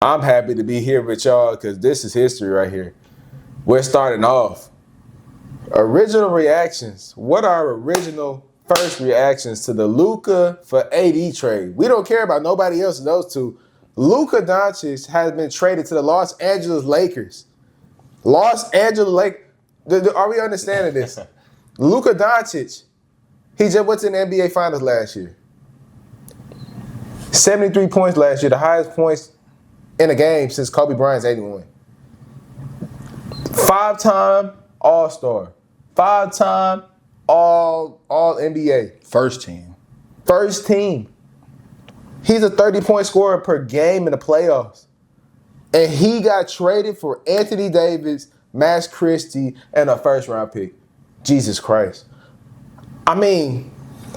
I'm happy to be here with y'all because this is history right here. We're starting off. Original reactions. What are our original first reactions to the Luka for AD trade? We don't care about nobody else in those two. Luka Dončić has been traded to the Los Angeles Lakers. Los Angeles Lakers. Are we understanding this? Luka Dončić, he just went to the NBA Finals last year. 73 points last year, the highest points in a game since Kobe Bryant's 81. 5-time All-Star. 5-time All-NBA. First team. First team. He's a 30-point scorer per game in the playoffs. And he got traded for Anthony Davis, Max Christie, and a first-round pick. Jesus Christ. I mean,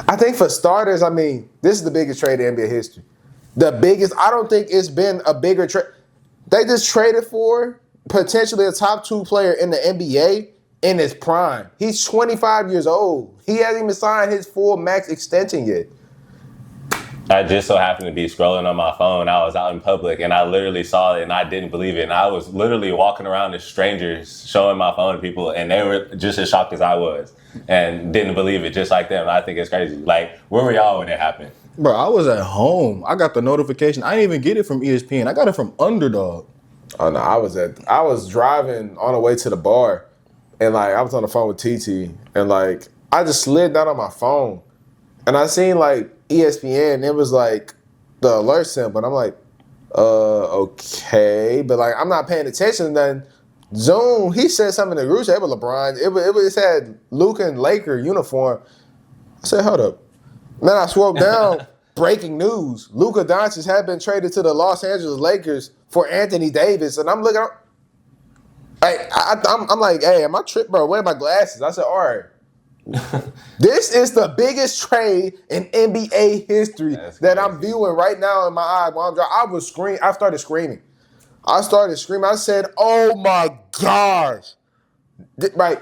I think for starters, this is the biggest trade in NBA history. The biggest. I don't think it's been a bigger trade. They just traded for potentially a top 2 player in the NBA in his prime. He's 25 years old. He hasn't even signed his full max extension yet. I just so happened to be scrolling on my phone. I was out in public and I literally saw it and I didn't believe it. And I was literally walking around as strangers showing my phone to people and they were just as shocked as I was and didn't believe it just like them. I think it's crazy. Like, where were y'all when it happened? Bro, I was at home. I got the notification. I didn't even get it from ESPN. I got it from Underdog. Oh no, I was driving on the way to the bar and I was on the phone with TT and I just slid down on my phone and I seen ESPN, it was the alert symbol, and I'm like, okay, but I'm not paying attention. And then Zoom, he said something in the group chat with LeBron. It said Luka and Laker uniform. I said, hold up. Then I swore down. Breaking news: Luka Dončić had been traded to the Los Angeles Lakers for Anthony Davis, and I'm looking. I'm like, hey, am I tripping, bro? Where are my glasses? I said, all right. This is the biggest trade in NBA history that I'm viewing right now in my eye while I'm driving. I started screaming. I said, "Oh my gosh!" I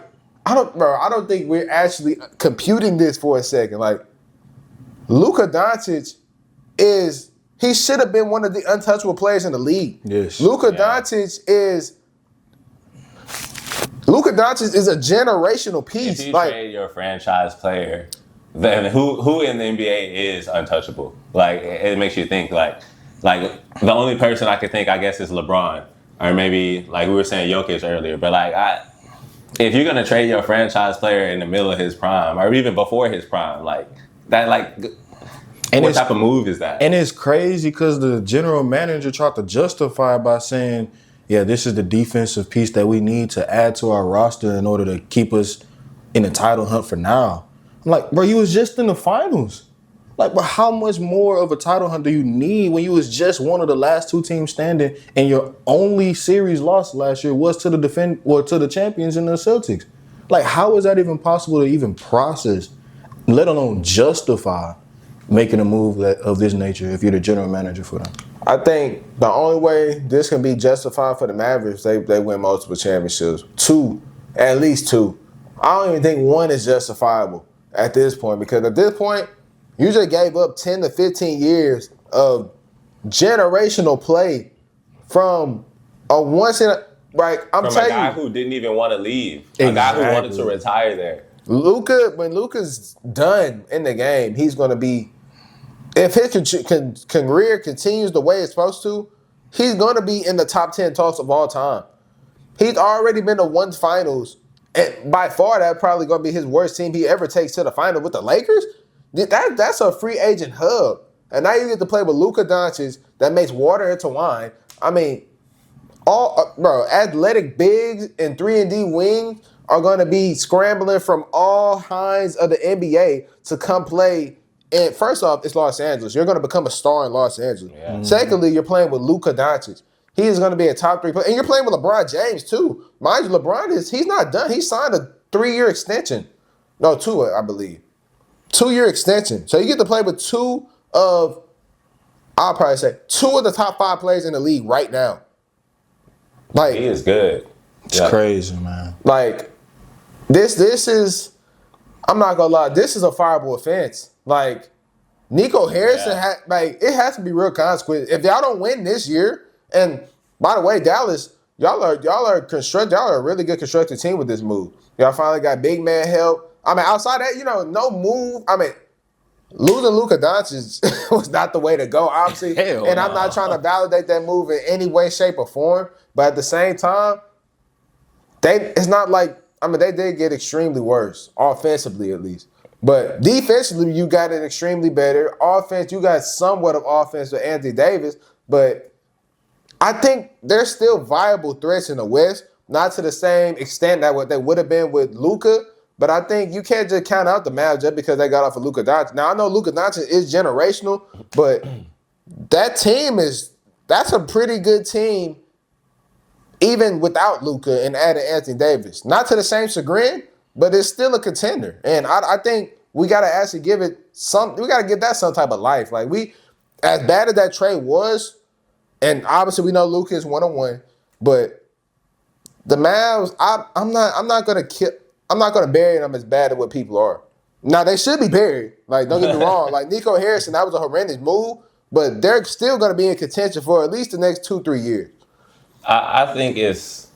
don't think we're actually computing this for a second. Luka Dončić he should have been one of the untouchable players in the league. Yes. Luka Dončić is a generational piece. If you trade your franchise player, then who in the NBA is untouchable? It makes you think. The only person I could think, I guess, is LeBron, or maybe we were saying Jokic earlier. But if you're gonna trade your franchise player in the middle of his prime, or even before his prime, what type of move is that? And it's crazy because the general manager tried to justify it by saying, yeah, this is the defensive piece that we need to add to our roster in order to keep us in the title hunt for now. I'm like, bro, you was just in the finals. But how much more of a title hunt do you need when you was just one of the last 2 teams standing and your only series loss last year was to the champions in the Celtics? How is that even possible to even process, let alone justify making a move of this nature if you're the general manager for them? I think the only way this can be justified for the Mavericks, they win multiple championships. 2, at least 2. I don't even think 1 is justifiable at this point because at this point, you just gave up 10 to 15 years of generational play from a I'm telling you. A guy who didn't even want to leave. Exactly. A guy who wanted to retire there. When Luka's done in the game, he's going to be, if his career continues the way it's supposed to, he's going to be in the top 10 talks of all time. He's already been to 1 finals, and by far that's probably going to be his worst team he ever takes to the final with the Lakers. That's a free agent hub. And now you get to play with Luka Dončić that makes water into wine. Athletic bigs and 3-and-D wings are going to be scrambling from all kinds of the NBA to come play. And first off, it's Los Angeles. You're going to become a star in Los Angeles. Yeah. Secondly, you're playing with Luka Dončić. He is going to be a top 3 player. And you're playing with LeBron James, too. Mind you, he's not done. He signed a 3-year extension. No, 2, I believe. 2-year extension. So you get to play with 2 of the top 5 players in the league right now. He is good. It's crazy, man. This is, I'm not going to lie, this is a fireable offense. Nico Harrison, it has to be real consequence. If y'all don't win this year And by the way, Dallas, y'all are a really good constructed team with this move. Y'all finally got big man help. I mean, outside that, no move. I mean, losing Luka Dončić was not the way to go, obviously. Hell and no. I'm not trying to validate that move in any way, shape, or form. But at the same time, it's not like, I mean, they did get extremely worse, offensively at least. But defensively, you got it extremely better. Offense, you got somewhat of offense with Anthony Davis. But I think they're still viable threats in the West, not to the same extent that what they would have been with Luka. But I think you can't just count out the Mavs just because they got off of Luka Dončić. Now, I know Luka Dončić is generational, but that team that's a pretty good team even without Luka and adding Anthony Davis. Not to the same chagrin, but it's still a contender. And I think we got to actually give that some type of life. Like, as bad as that trade was, and obviously we know Luka is 1-on-1, but the Mavs, I'm not gonna bury them as bad as what people are. Now, they should be buried. Like, don't get me wrong. Like, Nico Harrison, that was a horrendous move, but they're still gonna be in contention for at least the next 2-3 years. I think it's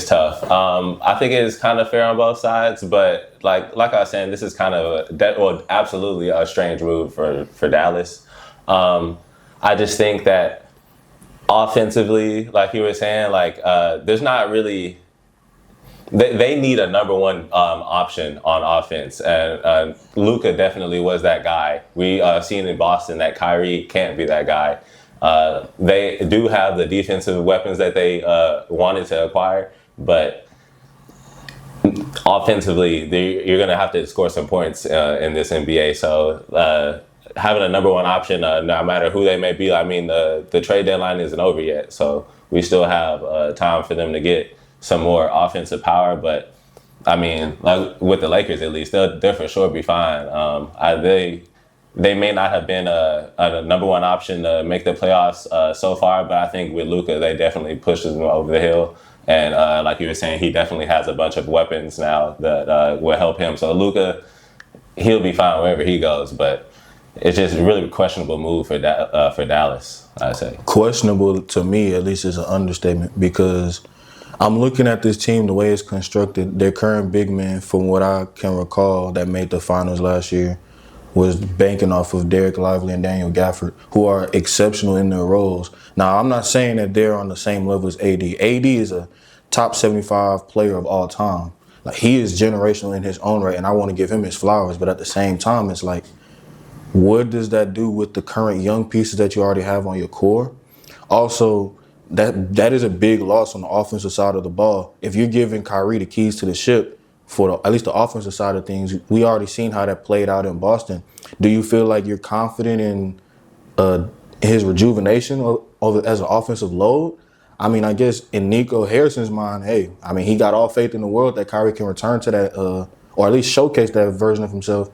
tough. I think it is kind of fair on both sides, but like I was saying, this is kind of absolutely a strange move for Dallas. I just think that offensively, like you were saying, there's not really. They need a number one option on offense, and Luka definitely was that guy. We seen in Boston that Kyrie can't be that guy. They do have the defensive weapons that they wanted to acquire, but offensively, you're going to have to score some points in this NBA. So having a number one option, no matter who they may be, I mean, the trade deadline isn't over yet, so we still have time for them to get some more offensive power. But I mean, like with the Lakers at least, they'll for sure be fine. They may not have been a number one option to make the playoffs so far, but I think with Luka, they definitely pushed them over the hill. And like you were saying, he definitely has a bunch of weapons now that will help him. So Luka, he'll be fine wherever he goes. But it's just a really questionable move for Dallas, I'd say. Questionable to me, at least, is an understatement, because I'm looking at this team, the way it's constructed. Their current big man, from what I can recall, that made the finals last year, was banking off of Derek Lively and Daniel Gafford, who are exceptional in their roles. Now, I'm not saying that they're on the same level as AD. AD is a top 75 player of all time. Like, he is generational in his own right, and I want to give him his flowers. But at the same time, it's like, what does that do with the current young pieces that you already have on your core? Also, that is a big loss on the offensive side of the ball. If you're giving Kyrie the keys to the ship, for at least the offensive side of things, we already seen how that played out in Boston. Do you feel like you're confident in his rejuvenation as an offensive load? I mean, I guess in Nico Harrison's mind, hey, I mean, he got all faith in the world that Kyrie can return to that, or at least showcase that version of himself.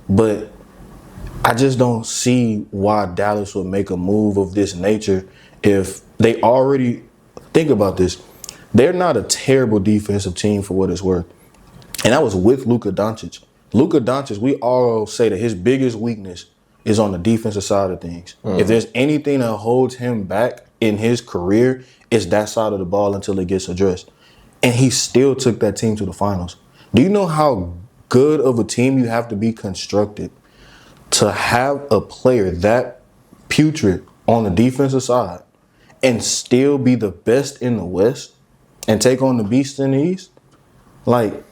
But I just don't see why Dallas would make a move of this nature if they already, think about this, they're not a terrible defensive team for what it's worth. And that was with Luka Dončić. Luka Dončić, we all say that his biggest weakness is on the defensive side of things. If there's anything that holds him back in his career, it's that side of the ball until it gets addressed. And he still took that team to the finals. Do you know how good of a team you have to be constructed to have a player that putrid on the defensive side and still be the best in the West and take on the beast in the East? Like,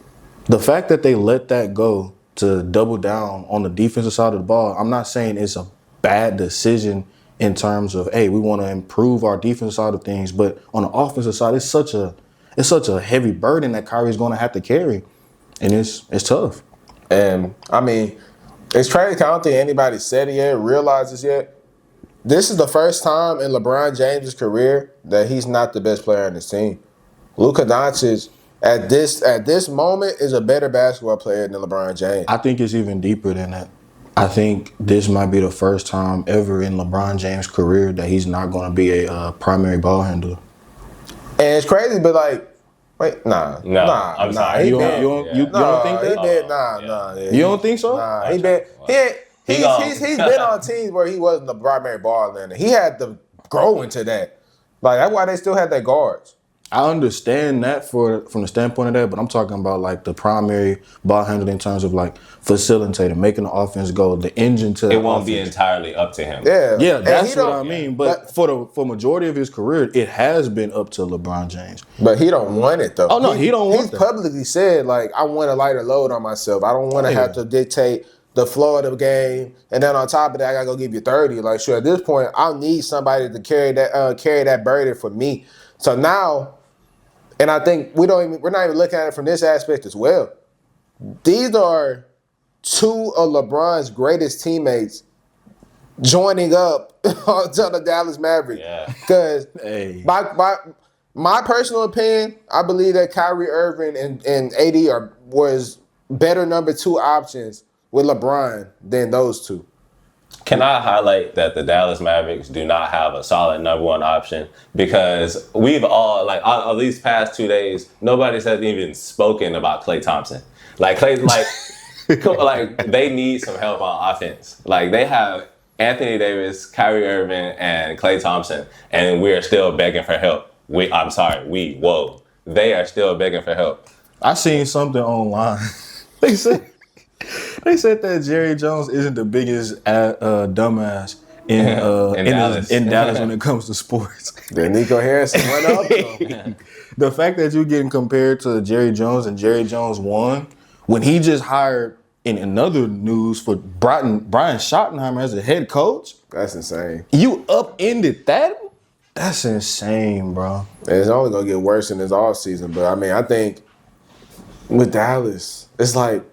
the fact that they let that go to double down on the defensive side of the ball, I'm not saying it's a bad decision in terms of, hey, we want to improve our defensive side of things, but on the offensive side, it's such a heavy burden that Kyrie's going to have to carry, and it's tough. And I mean, it's crazy. I don't think anybody said it yet, realizes yet. This is the first time in LeBron James' career that he's not the best player on his team. Luka Dončić, at this moment, is a better basketball player than LeBron James. I think it's even deeper than that. I think this might be the first time ever in LeBron James' career that he's not going to be a primary ball handler. And it's crazy, but nah. I'm sorry. You don't think that? You don't think so? Nah, he's been on teams where he wasn't the primary ball handler. He had to grow into that. Like that's why they still had their guards. I understand that from the standpoint of that, but I'm talking about like the primary ball handler in terms of like facilitator, making the offense go, the engine to It the won't be offense. entirely up to him. Yeah, And that's he what don't- I mean. But for majority of his career, it has been up to LeBron James. But he don't want it though. Oh, no, he don't want He's that. publicly said like, I want a lighter load on myself. I don't want to have to dictate the flow of the game, and then on top of that, I gotta go give you 30. Like, sure, at this point, I'll need somebody to carry that burden for me. So now, and I think we're not even looking at it from this aspect as well. These are two of LeBron's greatest teammates joining up to the Dallas Mavericks. Yeah. Because Hey. by my personal opinion, I believe that Kyrie Irving and AD was better number 2 options with LeBron than those two. Can I highlight that the Dallas Mavericks do not have a solid number 1 option? Because we've all, like, at these past 2 days, nobody's has even spoken about Klay Thompson. Like, Klay, like they need some help on offense. Like, they have Anthony Davis, Kyrie Irving, and Klay Thompson, and we're still begging for help. They are still begging for help. I seen something online. They said that Jerry Jones isn't the biggest dumbass in Dallas. in Dallas when it comes to sports. Then Nico Harrison went up. Though. The fact that you're getting compared to Jerry Jones and Jerry Jones won when he just hired, in another news, for Brian Schottenheimer as a head coach. That's insane. You upended that? That's insane, bro. And it's only gonna get worse in this offseason. But I mean, I think with Dallas, it's like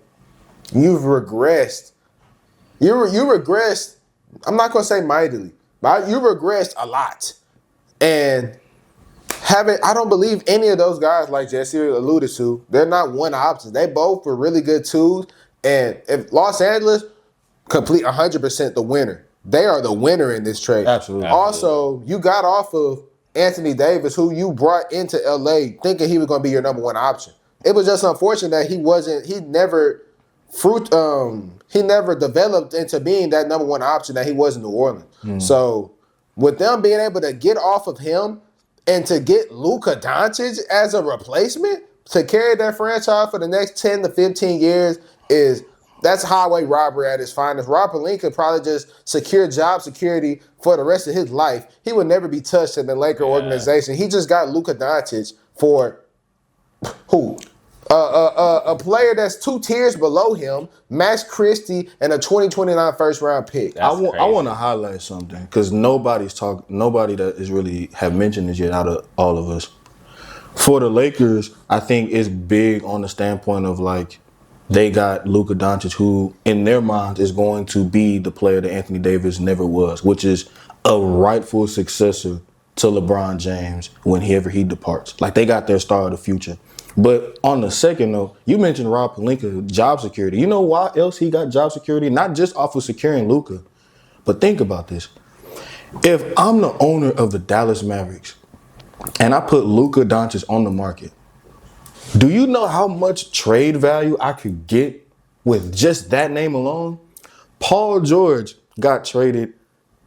you've regressed. You regressed. I'm not gonna say mightily, but you regressed a lot. And I don't believe any of those guys, like Jesse alluded to, they're not one option. They both were really good twos. And if Los Angeles complete 100% the winner, they are the winner in this trade. Absolutely. Also, you got off of Anthony Davis, who you brought into LA thinking he was going to be your number 1 option. It was just unfortunate that he never developed into being that number 1 option that he was in New Orleans. So with them being able to get off of him and to get Luka Dončić as a replacement to carry that franchise for the next 10 to 15 years that's highway robbery at its finest. Rob Pelinka probably just secure job security for the rest of his life. He would never be touched in the Laker organization. He just got Luka Dončić for who? A player that's 2 tiers below him, Max Christie, and a 2029 first-round pick. I want to highlight something because nobody that is really have mentioned this yet out of all of us. For the Lakers, I think it's big on the standpoint of like they got Luka Dončić, who in their minds is going to be the player that Anthony Davis never was, which is a rightful successor to LeBron James whenever he departs. Like they got their star of the future. But on the second note, you mentioned Rob Pelinka, job security. You know why else he got job security? Not just off of securing Luka, but think about this. If I'm the owner of the Dallas Mavericks and I put Luka Dončić on the market, do you know how much trade value I could get with just that name alone? Paul George got traded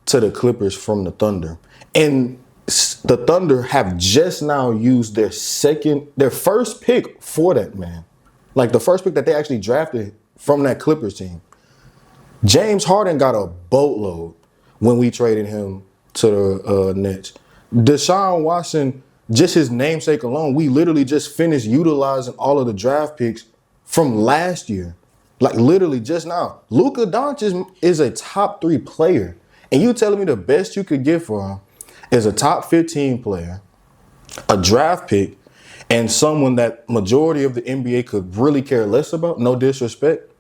to the Clippers from the Thunder. And the Thunder have just now used their first pick for that man. Like the first pick that they actually drafted from that Clippers team. James Harden got a boatload when we traded him to the Nets. Deshaun Watson, just his namesake alone, we literally just finished utilizing all of the draft picks from last year. Like literally just now. Luka Dončić is a top 3 player. And you telling me the best you could get for him is a top 15 player, a draft pick, and someone that majority of the NBA could really care less about, no disrespect.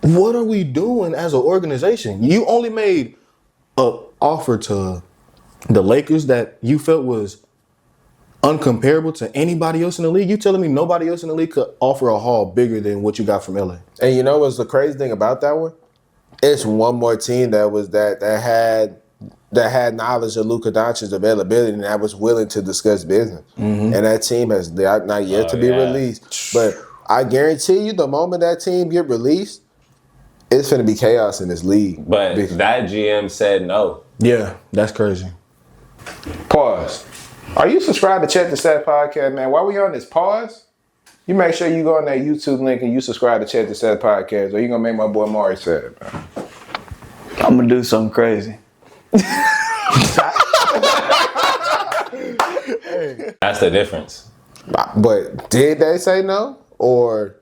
What are we doing as an organization? You only made an offer to the Lakers that you felt was uncomparable to anybody else in the league. You telling me nobody else in the league could offer a haul bigger than what you got from LA? And you know what's the crazy thing about that one? It's one more team that had knowledge of Luka Dončić's availability and that was willing to discuss business. Mm-hmm. And that team has not yet to be released. But I guarantee you, the moment that team get released, it's going to be chaos in this league. But that GM said no. Yeah, that's crazy. Pause. Are you subscribed to Check the Stat Podcast, man? While we on this pause, you make sure you go on that YouTube link and you subscribe to Check the Stat Podcast, or you gonna make my boy Mari sad, man. I'm gonna do something crazy. That's the difference. But did they say no, or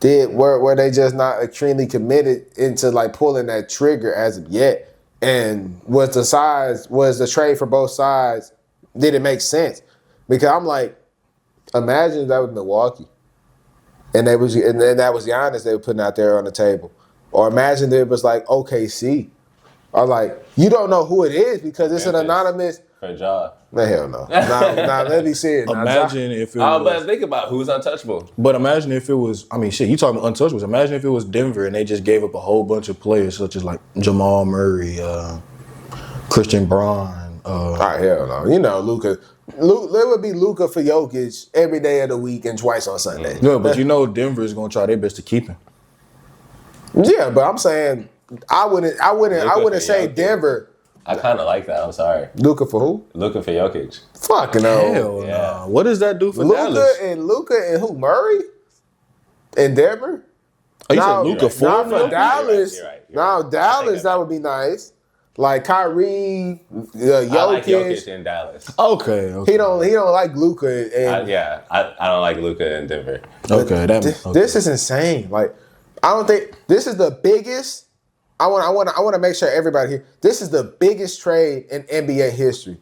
were they just not extremely committed into like pulling that trigger as of yet? And was the trade for both sides? Did it make sense? Because I'm like, imagine that was Milwaukee, and that was Giannis they were putting out there on the table, or imagine that it was like OKC, or like you don't know who it is because it's an anonymous. For Ja. Man, hell no. Nah, let me see it. Imagine if it was. But think about who's untouchable. But imagine if it was. I mean, shit. You talking about untouchables? Imagine if it was Denver and they just gave up a whole bunch of players such as like Jamal Murray, Christian Braun. Hell no. You know, Luka. There would be Luka for Jokic every day of the week and twice on Sunday. No, but you know Denver is gonna try their best to keep him. Yeah, but I'm saying I wouldn't say Jokic. Denver. I kind of like that. I'm sorry. Luka for who? Looking for Jokic. Fucking no. Hell Yeah. nah. What does that do for Dallas? Luka and who? Murray? And Denver? Oh, you Now- said Luka for Now for Jokic? Dallas. You're right. Now Dallas, that would be nice. Like Kyrie, Jokic. I like Jokic in Dallas. Okay. He don't like Luka. And I don't like Luka in Denver. Okay. This is insane. Like, I don't think this is the biggest. I want to make sure everybody here. This is the biggest trade in NBA history.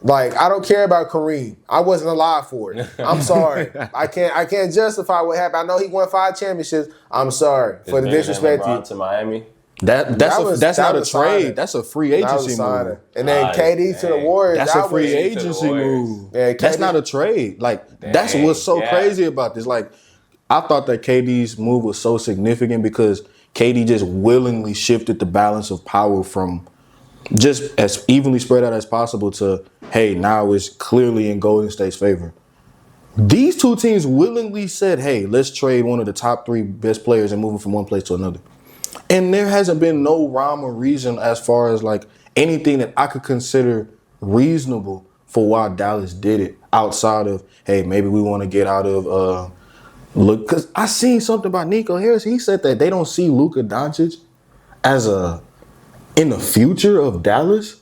Like, I don't care about Kareem. I wasn't alive for it. I'm sorry. I can't justify what happened. I know he won 5 championships. I'm sorry for the disrespect. LeBron to Miami. That's not a trade. signing. That's a free That was agency signing. move. And then KD to the dang. Warriors. That's that a free was, agency Warriors. move. Yeah, That's KD not a trade. Like that's Dang, what's so yeah. crazy about this. Like I thought that KD's move was so significant because KD just willingly shifted the balance of power from just as evenly spread out as possible to, hey, now it's clearly in Golden State's favor. These two teams willingly said, hey, let's trade one of the top 3 best players and move him from one place to another. And there hasn't been no rhyme or reason as far as like anything that I could consider reasonable for why Dallas did it outside of, hey, maybe we want to get out of look, because I seen something about Nico Harris. He said that they don't see Luka Dončić as in the future of Dallas.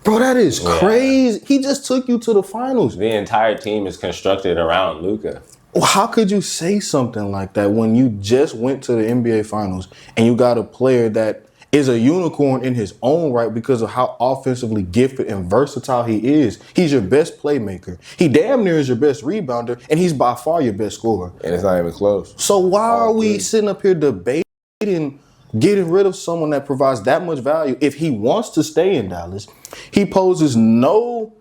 Bro, that is crazy. He just took you to the finals. The entire team is constructed around Luka. How could you say something like that when you just went to the NBA finals and you got a player that is a unicorn in his own right because of how offensively gifted and versatile he is? He's your best playmaker. He damn near is your best rebounder, and he's by far your best scorer. and it's not even close. So why are we sitting up here debating getting rid of someone that provides that much value? If he wants to stay in Dallas, he poses no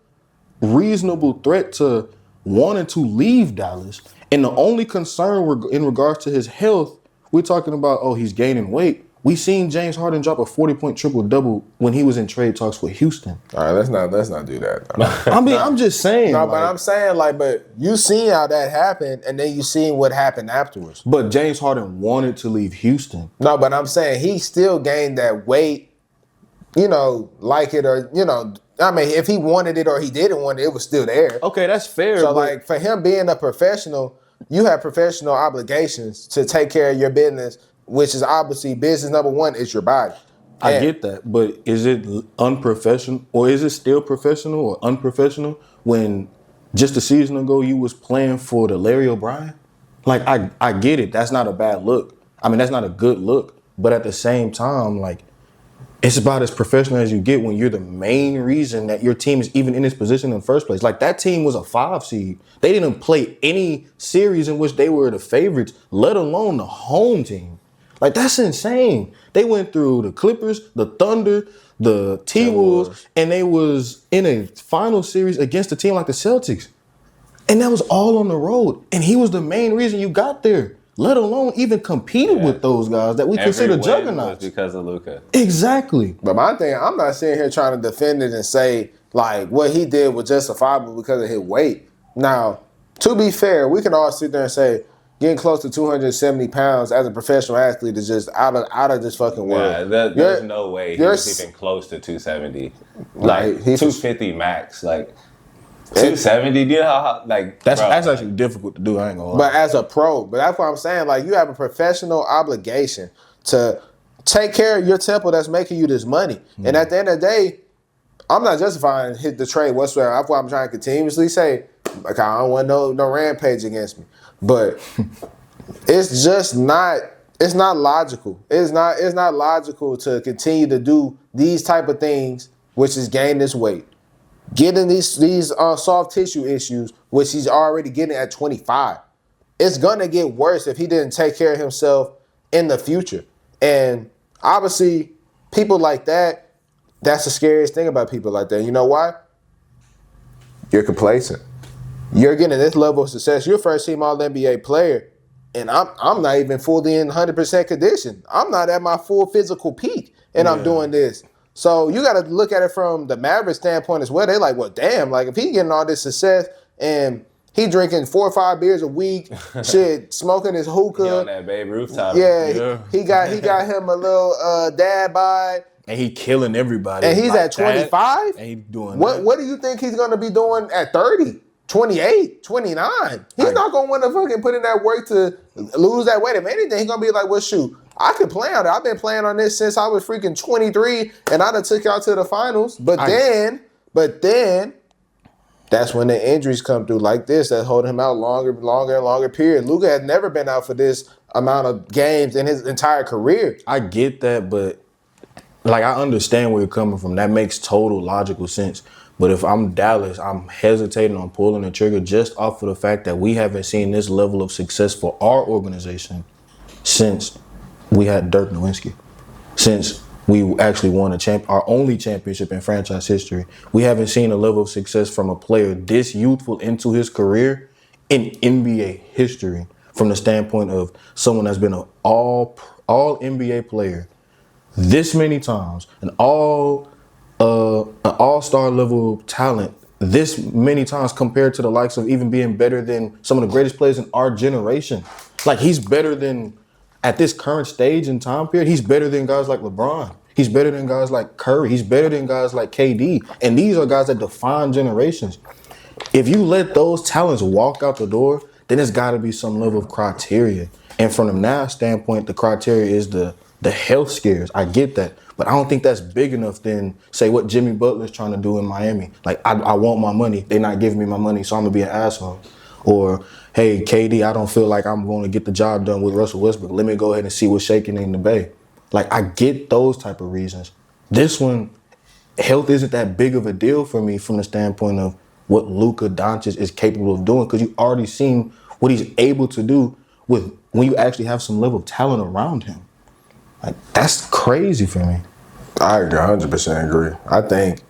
reasonable threat to wanting to leave Dallas. And the only concern in regards to his health, we're talking about, oh, he's gaining weight. We seen James Harden drop a 40-point triple-double when he was in trade talks with Houston. All right, let's not do that. I mean, I'm just saying. No, like, but I'm saying, like, but you seen how that happened, and then you seen what happened afterwards. but James Harden wanted to leave Houston. No, but I'm saying he still gained that weight, like it or, I mean, if he wanted it or he didn't want it, it was still there. Okay, that's fair. So, but like, for him being a professional, you have professional obligations to take care of your business, which is obviously business number one is your body. I And- get that, but is it unprofessional or is it still professional or unprofessional when just a season ago you was playing for the Larry O'Brien? Like, I get it. That's not a bad look. I mean, that's not a good look. But at the same time, like, it's about as professional as you get when you're the main reason that your team is even in this position in the first place. Like, that team was a 5 seed. They didn't play any series in which they were the favorites, let alone the home team. Like, that's insane. They went through the Clippers, the Thunder, the T-Wolves, and they was in a final series against a team like the Celtics. And that was all on the road. And he was the main reason you got there, let alone even competed with those guys that we consider Every win juggernauts. was because of Luka. Exactly. But my thing, I'm not sitting here trying to defend it and say, like, what he did was justifiable because of his weight. Now, to be fair, we can all sit there and say, getting close to 270 pounds as a professional athlete is just out of this fucking world. Yeah, there's no way he's even close to 270. Like, 250 max. Like, 270, do you know how, like... That's actually difficult to do, I ain't gonna lie. But as a pro, but that's what I'm saying. Like, you have a professional obligation to take care of your temple that's making you this money. And at the end of the day, I'm not justifying the trade whatsoever. That's why I'm trying to continuously say, like, I don't want no rampage against me. But it's just not... It's not logical. It's not logical to continue to do these type of things, which is gain this weight. Getting these soft tissue issues, which he's already getting at 25. It's going to get worse if he didn't take care of himself in the future. And obviously, people like that, that's the scariest thing about people like that. You know why? You're complacent. You're getting this level of success. You're a first-team All-NBA player, and I'm not even fully in 100% condition. I'm not at my full physical peak, and I'm doing this. So you got to look at it from the Mavericks standpoint as well. They're like, well, damn, like if he's getting all this success and he drinking 4 or 5 beers a week, shit, smoking his hookah. He on that Babe Ruth time. Yeah. He got him a little dad bod. And he killing everybody. And he's like at 25? And he doing What do you think he's going to be doing at 30? 28, 29. He's not going to want to fucking put in that work to lose that weight. If anything, he's going to be like, well, shoot, I can play on it. I've been playing on this since I was freaking 23, and I done took y'all to the finals. But then, that's when the injuries come through like this that hold him out longer and longer period. Luka has never been out for this amount of games in his entire career. I get that, but like I understand where you're coming from. That makes total logical sense. But if I'm Dallas, I'm hesitating on pulling the trigger just off of the fact that we haven't seen this level of success for our organization since we had Dirk Nowitzki. Since we actually won our only championship in franchise history. We haven't seen a level of success from a player this youthful into his career in NBA history from the standpoint of someone that's been an all NBA player this many times, an all-star level talent this many times compared to the likes of even being better than some of the greatest players in our generation. Like he's better than, at this current stage and time period, he's better than guys like LeBron. He's better than guys like Curry. He's better than guys like KD. And these are guys that define generations. If you let those talents walk out the door, then there's got to be some level of criteria. And from the Mavs standpoint, the criteria is the health scares. I get that. But I don't think that's big enough than, say, what Jimmy Butler's trying to do in Miami. Like, I want my money. They're not giving me my money, so I'm going to be an asshole. Or, hey, KD, I don't feel like I'm going to get the job done with Russell Westbrook. Let me go ahead and see what's shaking in the Bay. Like, I get those type of reasons. This one, health isn't that big of a deal for me from the standpoint of what Luka Dončić is capable of doing, because you've already seen what he's able to do with when you actually have some level of talent around him. Like, that's crazy for me. I 100% agree. I think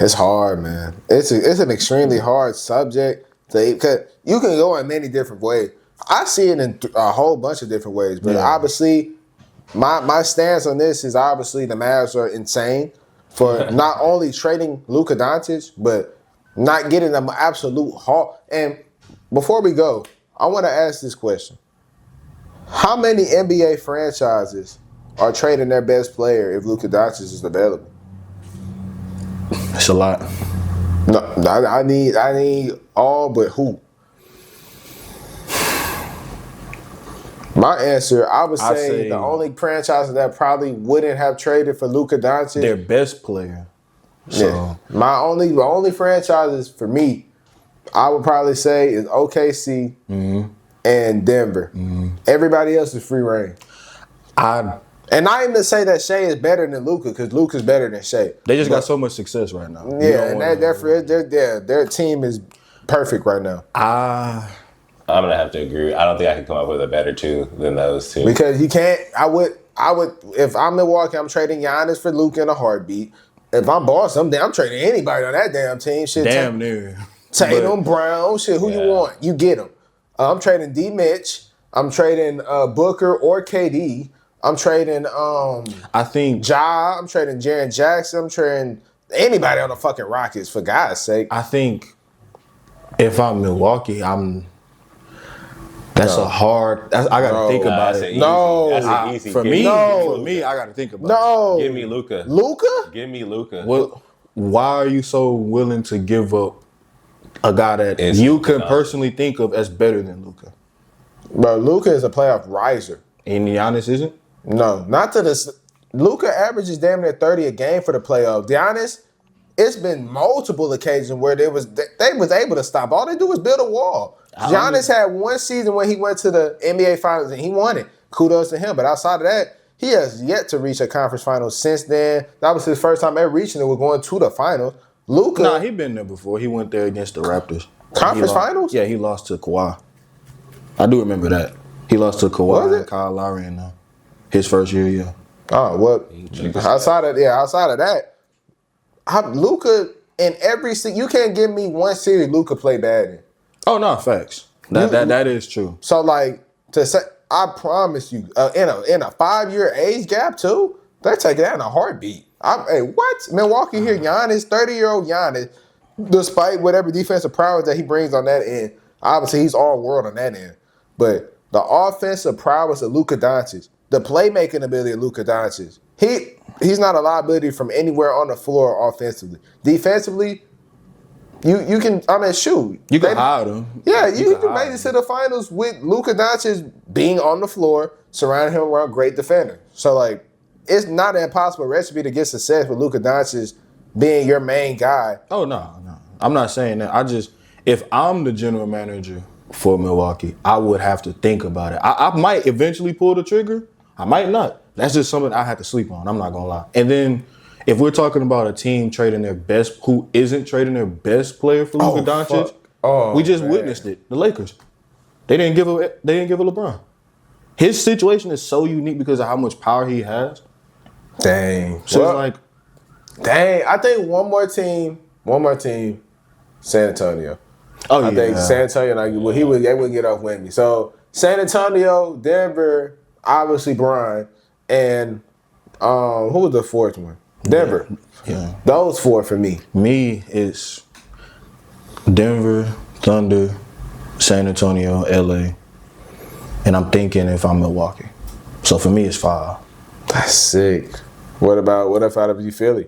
it's hard, man. It's an extremely hard subject because you can go in many different ways. I see it in a whole bunch of different ways, but obviously, my stance on this is obviously the Mavs are insane for not only trading Luka Dončić, but not getting an absolute haul. And before we go, I want to ask this question. How many NBA franchises are trading their best player if Luka Dončić is available? It's a lot. No, I need all but who? My answer, I would say the only franchise that probably wouldn't have traded for Luka Dončić, their best player. So yeah. My only franchises for me, I would probably say is OKC and Denver. Everybody else is free reign. And not even to say that Shea is better than Luka, because Luka's better than Shea. They just got so much success right now. Yeah, and their team is perfect right now. I'm gonna have to agree. I don't think I can come up with a better two than those two. Because you can't. I would. If I'm Milwaukee, I'm trading Giannis for Luka in a heartbeat. If I'm Boston, I'm trading anybody on that damn team. Shit, damn near. Tatum, Brown, shit. Who you want? You get them. I'm trading D. Mitch. I'm trading Booker or KD. I'm trading I think Ja. I'm trading Jaren Jackson. I'm trading anybody on the fucking Rockets, for God's sake. I think if I'm Milwaukee, That's a hard. I gotta think about That's it. That's an easy. For Give me, Luka. I gotta think about No. Give me Luka. Luka? Give me Luka. it. Why are you so willing to give up a guy that It's- you can personally think of as better than Luka? Bro, Luka is a playoff riser. And Giannis isn't? No, not to this. Luka averages damn near 30 a game for the playoffs. Giannis, it's been multiple occasions where they was able to stop. All they do is build a wall. Giannis had one season when he went to the NBA Finals and he won it. Kudos to him. But outside of that, he has yet to reach a conference final since then. That was his first time ever reaching it. We're going to the finals. Luka, Nah, he been there before. He went there against the Raptors. Conference He lost- finals? Yeah, he lost to Kawhi. I do remember that. He lost to Was Kawhi it? and Kyle Lowry in his first year, yeah. oh, what? Outside of that, Luka in every you can't give me one series Luka play bad in. Oh, no, facts. That is true. So like to say, I promise you, in a 5-year age gap too, they're taking that in a heartbeat. Hey, what? Milwaukee here, Giannis, 30-year-old Giannis, despite whatever defensive prowess that he brings on that end, obviously he's all world on that end. But the offensive prowess of Luka Dončić, the playmaking ability of Luka Dončić, he's not a liability from anywhere on the floor offensively. Defensively, you can, shoot. You can hide him. Yeah, you can made it to the finals with Luka Dončić being on the floor, surrounding him around great defender. So, like, it's not an impossible recipe to get success with Luka Dončić being your main guy. Oh, no. I'm not saying that. If I'm the general manager for Milwaukee, I would have to think about it. I might eventually pull the trigger. I might not. That's just something I have to sleep on. I'm not going to lie. And then if we're talking about a team trading their best, who isn't trading their best player for Luka Dončić, we just witnessed it. The Lakers. They didn't give a LeBron. His situation is so unique because of how much power he has. Dang. So it's like, dang. I think one more team, San Antonio. oh, I think San Antonio, they would get off with me. So San Antonio, Denver, obviously Brian, and who was the fourth one? Denver. Yeah. Those four for me. Me, it's Denver, Thunder, San Antonio, LA, and I'm thinking if I'm Milwaukee. So for me, it's 5. That's sick. What if out of you Philly?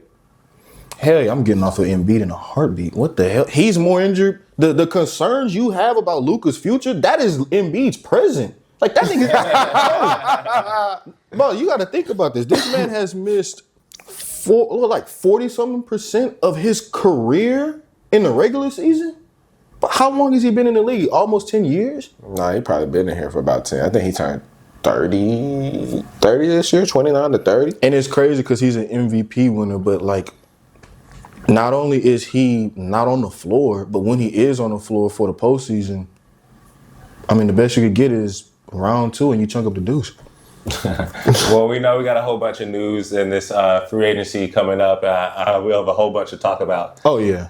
Hell yeah, I'm getting off of Embiid in a heartbeat. What the hell? He's more injured. The concerns you have about Luka's future, that is Embiid's present. Like, that nigga. Bro, you got to think about this. This man has missed 40-something% of his career in the regular season. But how long has he been in the league? Almost 10 years? Nah, he probably been in here for about 10. I think he turned 30 this year, 29 to 30. And it's crazy because he's an MVP winner, but like, not only is he not on the floor, but when he is on the floor for the postseason, the best you could get is round 2 and you chunk up the deuce. Well, we know we got a whole bunch of news in this free agency coming up. We'll have a whole bunch to talk about. Oh, yeah.